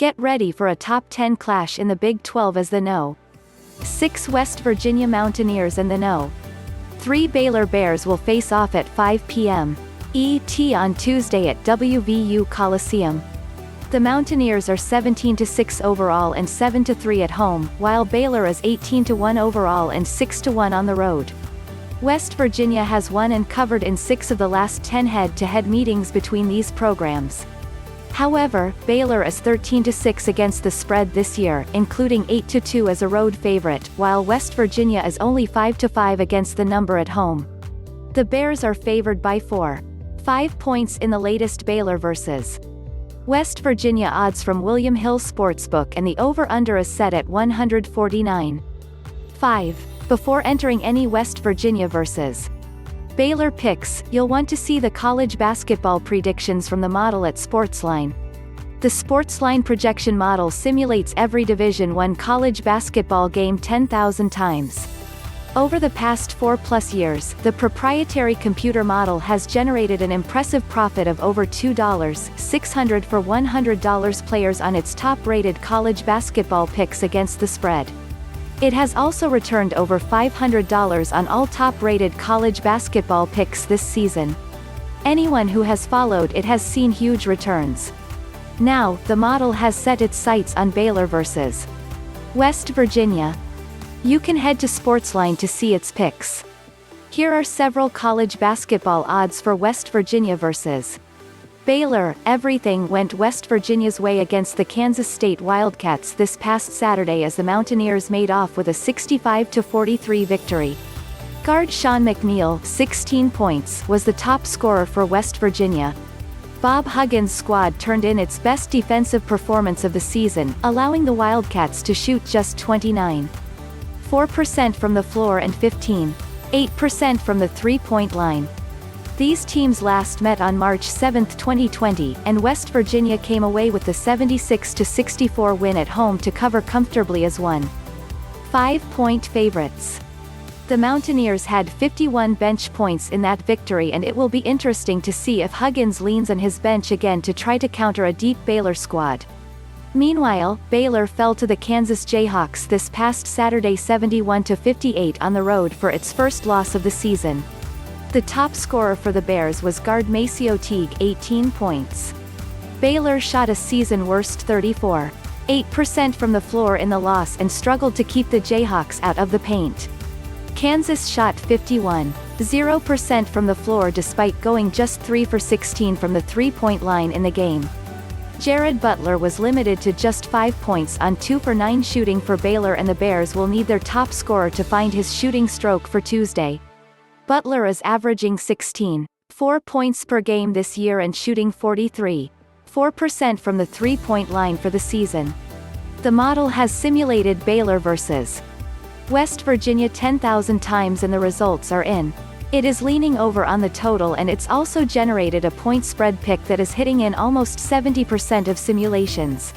Get ready for a top 10 clash in the Big 12 as the No. 6 West Virginia Mountaineers and the No. 3 Baylor Bears will face off at 5 p.m. ET on Tuesday at WVU Coliseum. The Mountaineers are 17-6 overall and 7-3 at home, while Baylor is 18-1 overall and 6-1 on the road. West Virginia has won and covered in 6 of the last 10 head-to-head meetings between these programs. However, Baylor is 13-6 against the spread this year, including 8-2 as a road favorite, while West Virginia is only 5-5 against the number at home. The Bears are favored by 4.5 points in the latest Baylor vs. West Virginia odds from William Hill Sportsbook, and the over-under is set at 149.5. Before entering any West Virginia vs. Baylor picks, you'll want to see the college basketball predictions from the model at SportsLine. The SportsLine Projection Model simulates every Division I college basketball game 10,000 times. Over the past 4+ years, the proprietary computer model has generated an impressive profit of over $2,600 for $100 players on its top-rated college basketball picks against the spread. It has also returned over $500 on all top-rated college basketball picks this season. Anyone who has followed it has seen huge returns. Now, the model has set its sights on Baylor vs. West Virginia. You can head to SportsLine to see its picks. Here are several college basketball odds for West Virginia vs. Baylor. Everything went West Virginia's way against the Kansas State Wildcats this past Saturday as the Mountaineers made off with a 65-43 victory. Guard Sean McNeil, 16 points, was the top scorer for West Virginia. Bob Huggins' squad turned in its best defensive performance of the season, allowing the Wildcats to shoot just 29.4% from the floor and 15.8% from the three-point line. These teams last met on March 7, 2020, and West Virginia came away with the 76-64 win at home to cover comfortably as 1.5-point favorites. The Mountaineers had 51 bench points in that victory, and it will be interesting to see if Huggins leans on his bench again to try to counter a deep Baylor squad. Meanwhile, Baylor fell to the Kansas Jayhawks this past Saturday 71-58 on the road for its first loss of the season. The top scorer for the Bears was guard MaCio Teague, 18 points. Baylor shot a season-worst 34.8% from the floor in the loss and struggled to keep the Jayhawks out of the paint. Kansas shot 51.0% from the floor despite going just 3 for 16 from the three-point line in the game. Jared Butler was limited to just 5 points on 2 for 9 shooting for Baylor, and the Bears will need their top scorer to find his shooting stroke for Tuesday. Butler is averaging 16.4 points per game this year and shooting 43.4% from the three-point line for the season. The model has simulated Baylor vs. West Virginia 10,000 times and the results are in. It is leaning over on the total, and it's also generated a point spread pick that is hitting in almost 70% of simulations.